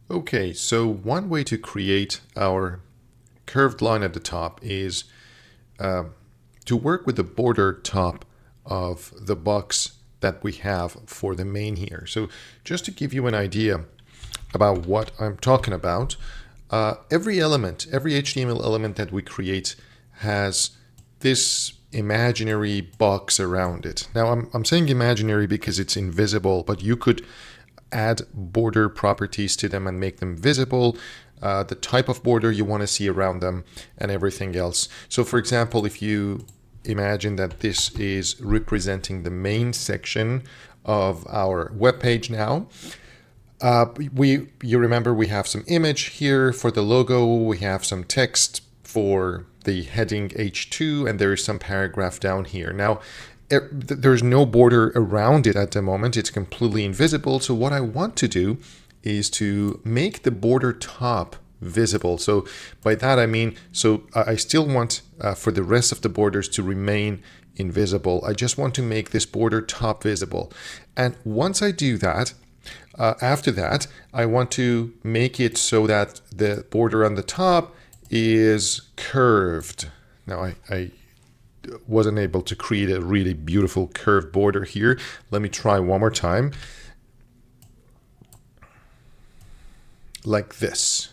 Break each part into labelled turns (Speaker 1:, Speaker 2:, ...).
Speaker 1: Okay, so one way to create our curved line at the top is to work with the border top of the box that we have for the main here. So just to give you an idea about what I'm talking about, every element, every HTML element that we create has this imaginary box around it. Now I'm saying imaginary because it's invisible, but you could add border properties to them and make them visible, the type of border you want to see around them, and everything else. So for example, if you imagine that this is representing the main section of our web page now, you remember we have some image here for the logo, we have some text for the heading H2, and there is some paragraph down here. Now, there's no border around it at the moment. It's completely invisible. So what I want to do is to make the border top visible. So by that I mean, so I still want for the rest of the borders to remain invisible. I just want to make this border top visible. And once I do that, after that, I want to make it so that the border on the top is curved. Now I wasn't able to create a really beautiful curved border here. Let me try one more time. Like this.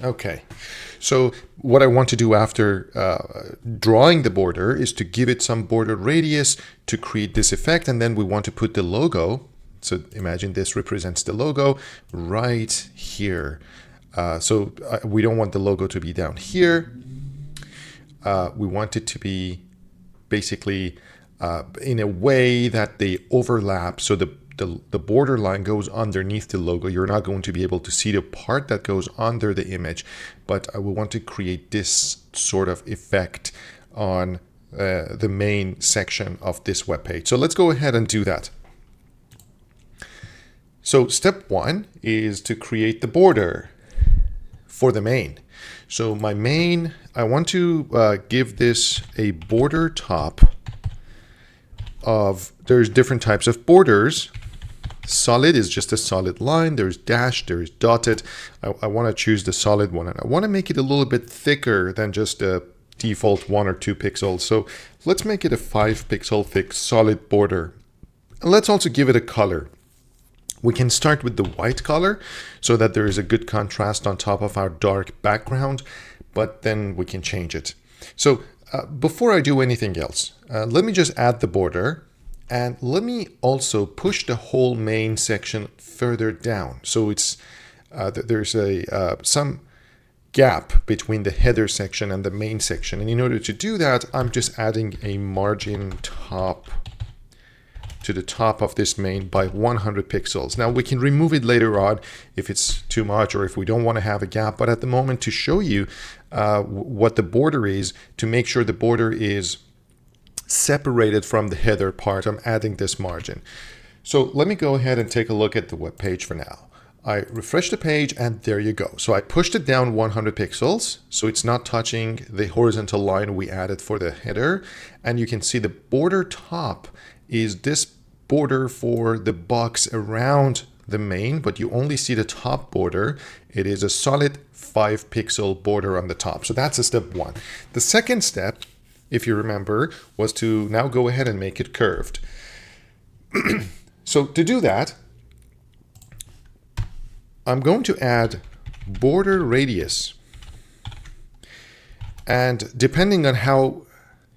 Speaker 1: Okay, so what I want to do after drawing the border is to give it some border radius to create this effect, and then we want to put the logo. So imagine this represents the logo right here. So we don't want the logo to be down here. We want it to be basically in a way that they overlap, so the border line goes underneath the logo. You're not going to be able to see the part that goes under the image, but we want to create this sort of effect on the main section of this web page. So let's go ahead and do that. So step one is to create the border for the main. So my main, I want to give this a border top of, there's different types of borders. Solid is just a solid line. There's dash, there's dotted. I want to choose the solid one, and I want to make it a little bit thicker than just a default 1 or 2 pixels. So let's make it a 5 pixel thick solid border. And let's also give it a color. We can start with the white color so that there is a good contrast on top of our dark background, but then we can change it. So before I do anything else, let me just add the border, and let me also push the whole main section further down. So it's there's some gap between the header section and the main section. And in order to do that, I'm just adding a margin top to the top of this main by 100 pixels. Now we can remove it later on if it's too much or if we don't want to have a gap, but at the moment, to show you what the border is, to make sure the border is separated from the header part, I'm adding this margin. So let me go ahead and take a look at the web page for now. I refresh the page and there you go. So I pushed it down 100 pixels, so it's not touching the horizontal line we added for the header. And you can see the border top is this border for the box around the main, but you only see the top border. It is a solid 5 pixel border on the top. So that's a step one. The second step, if you remember, was to now go ahead and make it curved. So to do that, I'm going to add border radius. And depending on how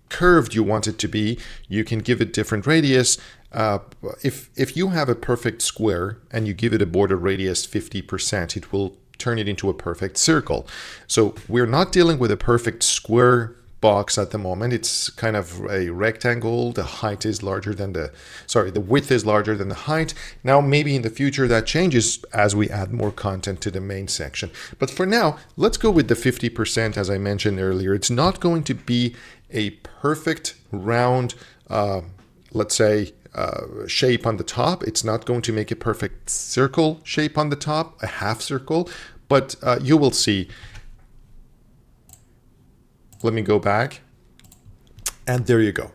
Speaker 1: curved you want it to be, you can give it different radius. If you have a perfect square and you give it a border radius 50%, it will turn it into a perfect circle. So we're not dealing with a perfect square box at the moment. It's kind of a rectangle. The height is larger than the width is larger than the height. Now maybe in the future that changes as we add more content to the main section. But for now, let's go with the 50%. As I mentioned earlier, it's not going to be a perfect round, let's say, shape on the top. It's not going to make a perfect circle shape on the top, a half circle, but you will see. Let me go back, and there you go.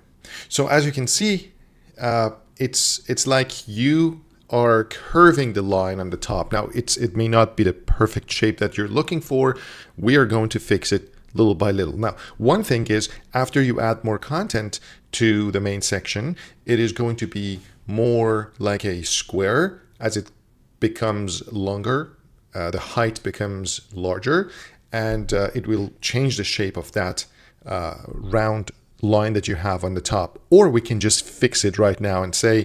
Speaker 1: So as you can see, it's like you are curving the line on the top. Now, it may not be the perfect shape that you're looking for. We are going to fix it little by little. Now, one thing is, after you add more content to the main section, it is going to be more like a square. As it becomes longer, the height becomes larger, and it will change the shape of that round line that you have on the top. Or we can just fix it right now and say,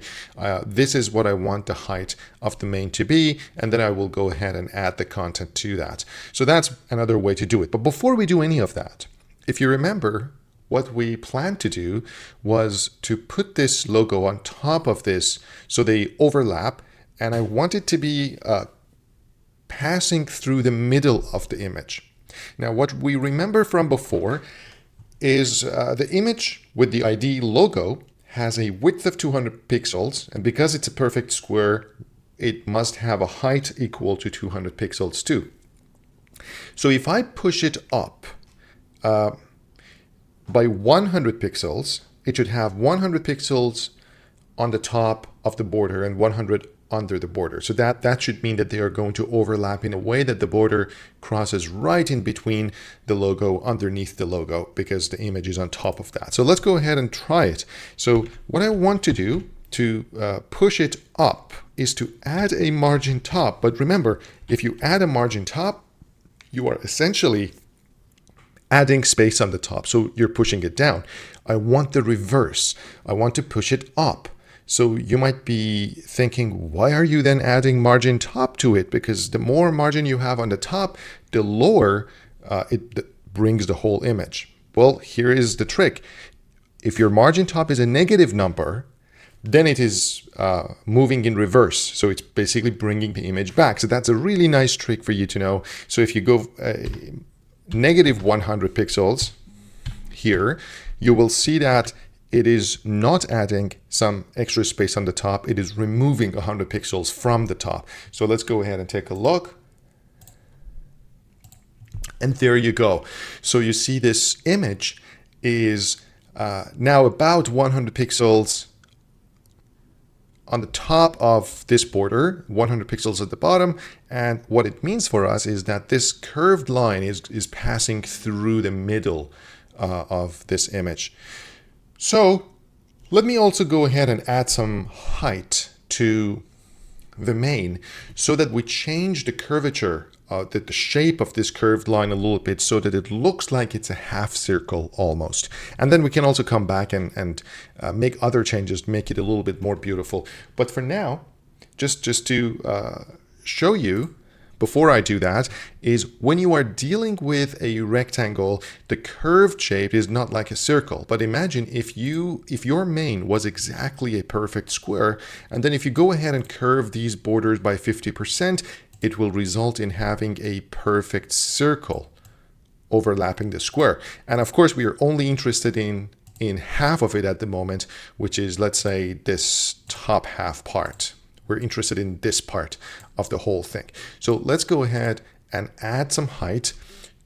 Speaker 1: this is what I want the height of the main to be, and then I will go ahead and add the content to that. So that's another way to do it. But before we do any of that, if you remember, what we planned to do was to put this logo on top of this so they overlap, and I want it to be passing through the middle of the image. Now, what we remember from before is the image with the ID logo has a width of 200 pixels, and because it's a perfect square, it must have a height equal to 200 pixels too. So if I push it up by 100 pixels, it should have 100 pixels on the top of the border and 100 under the border. So that should mean that they are going to overlap in a way that the border crosses right in between the logo, underneath the logo, because the image is on top of that. So let's go ahead and try it. So what I want to do to push it up is to add a margin top. But remember, if you add a margin top, you are essentially adding space on the top. So you're pushing it down. I want the reverse. I want to push it up. So you might be thinking, why are you then adding margin top to it? Because the more margin you have on the top, the lower it brings the whole image. Well, here is the trick. If your margin top is a negative number, then it is moving in reverse. So it's basically bringing the image back. So that's a really nice trick for you to know. So if you go negative 100 pixels here, you will see that it is not adding some extra space on the top. It is removing 100 pixels from the top. So let's go ahead and take a look. And there you go. So you see this image is now about 100 pixels on the top of this border, 100 pixels at the bottom. And what it means for us is that this curved line is passing through the middle of this image. So let me also go ahead and add some height to the main so that we change the curvature, the shape of this curved line a little bit so that it looks like it's a half circle almost. And then we can also come back and make other changes to make it a little bit more beautiful. But for now, just to show you, before I do that, is when you are dealing with a rectangle, the curved shape is not like a circle. But imagine if your main was exactly a perfect square, and then if you go ahead and curve these borders by 50%, it will result in having a perfect circle overlapping the square. And of course, we are only interested in half of it at the moment, which is, let's say, this top half part. We're interested in this part of the whole thing. So let's go ahead and add some height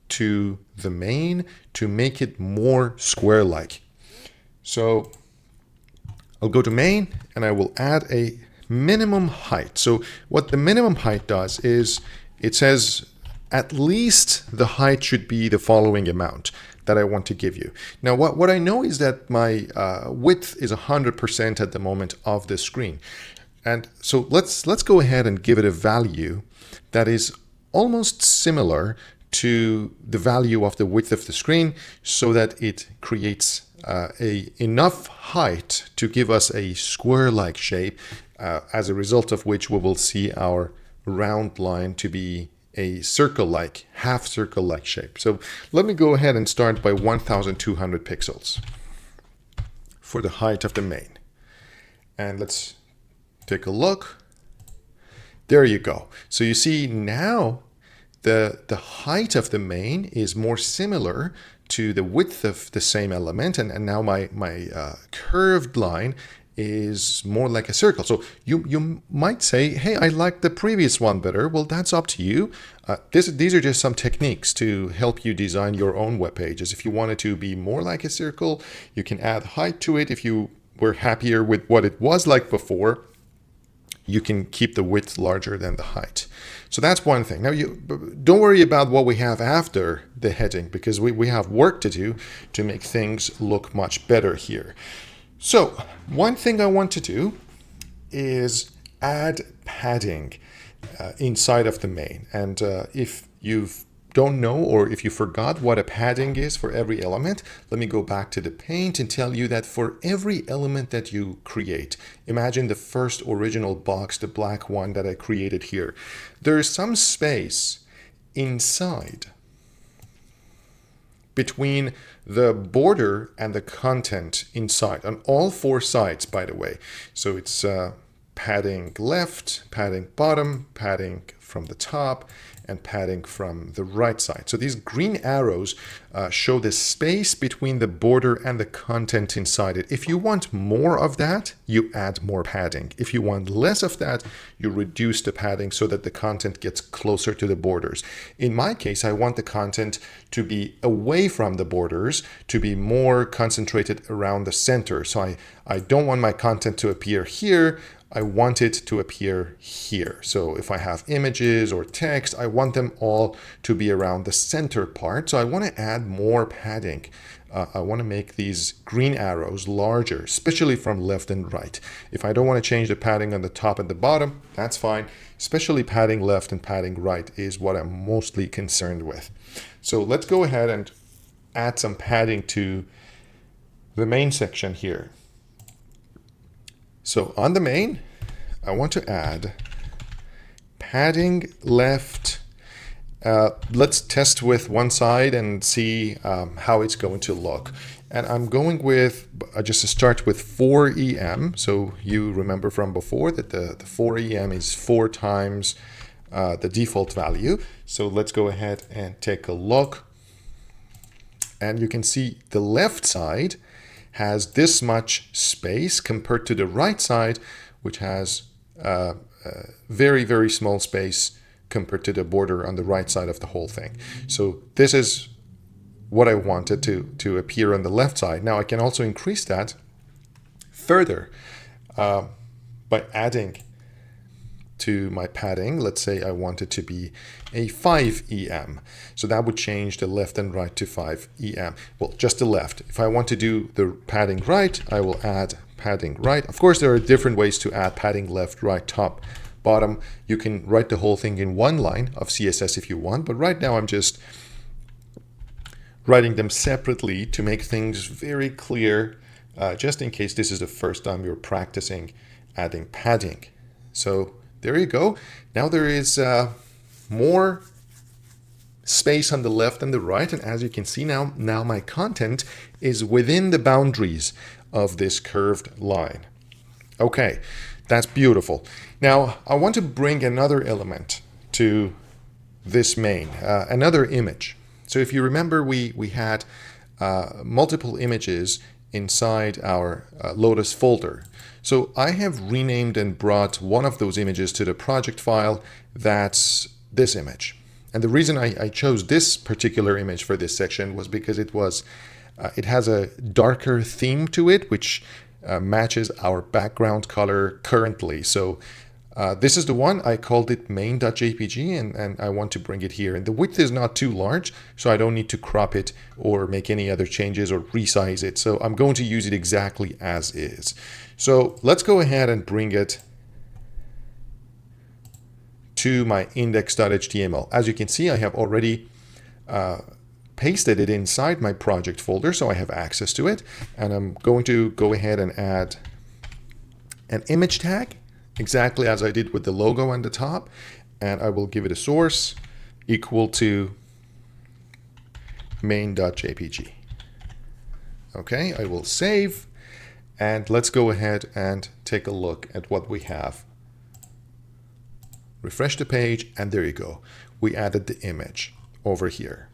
Speaker 1: to the main to make it more square-like. So I'll go to main and I will add a minimum height. So what the minimum height does is it says at least the height should be the following amount that I want to give you. Now, what I know is that my width is 100% at the moment of the screen. And so let's go ahead and give it a value that is almost similar to the value of the width of the screen so that it creates enough height to give us a square-like shape, as a result of which we will see our round line to be a circle-like, half circle-like shape. So let me go ahead and start by 1200 pixels for the height of the main. And let's take a look. There you go. So you see now the height of the main is more similar to the width of the same element, and now my curved line is more like a circle. So you might say, hey, I like the previous one better. Well, that's up to you. These are just some techniques to help you design your own web pages. If you want it to be more like a circle, you can add height to it. If you were happier with what it was like before, you can keep the width larger than the height. So that's one thing. Now, you don't worry about what we have after the heading, because we have work to do to make things look much better here. So one thing I want to do is add padding inside of the main. And if you don't know, or if you forgot what a padding is for every element, let me go back to the paint and tell you that for every element that you create, imagine the first original box, the black one that I created here, there is some space inside between the border and the content inside, on all four sides, by the way. So it's padding left, padding bottom, padding from the top, and padding from the right side. So these green arrows show the space between the border and the content inside it. If you want more of that, you add more padding. If you want less of that, you reduce the padding so that the content gets closer to the borders. In my case, I want the content to be away from the borders, to be more concentrated around the center. So I don't want my content to appear here. I want it to appear here. So if I have images or text, I want them all to be around the center part. So I want to add more padding. I want to make these green arrows larger, especially from left and right. If I don't want to change the padding on the top and the bottom, that's fine. Especially padding left and padding right is what I'm mostly concerned with. So let's go ahead and add some padding to the main section here. So on the main, I want to add padding left. Let's test with one side and see how it's going to look. And I'm going with, just to start with 4EM. So you remember from before that the 4EM is 4 times the default value. So let's go ahead and take a look. And you can see the left side has this much space compared to the right side, which has very, very small space compared to the border on the right side of the whole thing. So this is what I wanted to appear on the left side. Now I can also increase that further by adding to my padding. Let's say I want it to be a 5EM. So that would change the left and right to 5EM. Well, just the left. If I want to do the padding right, I will add padding right. Of course, there are different ways to add padding left, right, top, bottom. You can write the whole thing in one line of CSS if you want, but right now I'm just writing them separately to make things very clear, just in case this is the first time you're practicing adding padding. So there you go. Now there is more space on the left and the right, and as you can see now my content is within the boundaries of this curved line. Okay, that's beautiful. Now I want to bring another element to this main, another image. So if you remember, we had multiple images inside our Lotus folder. So I have renamed and brought one of those images to the project file. That's this image. And the reason I chose this particular image for this section was because it has a darker theme to it, which matches our background color currently. So this is the one. I called it main.jpg, and I want to bring it here. And the width is not too large, so I don't need to crop it or make any other changes or resize it. So I'm going to use it exactly as is. So let's go ahead and bring it to my index.html. As you can see, I have already pasted it inside my project folder, so I have access to it. And I'm going to go ahead and add an image tag, exactly as I did with the logo on the top. And I will give it a source equal to main.jpg. Okay, I will save. And let's go ahead and take a look at what we have. Refresh the page, and there you go. We added the image over here.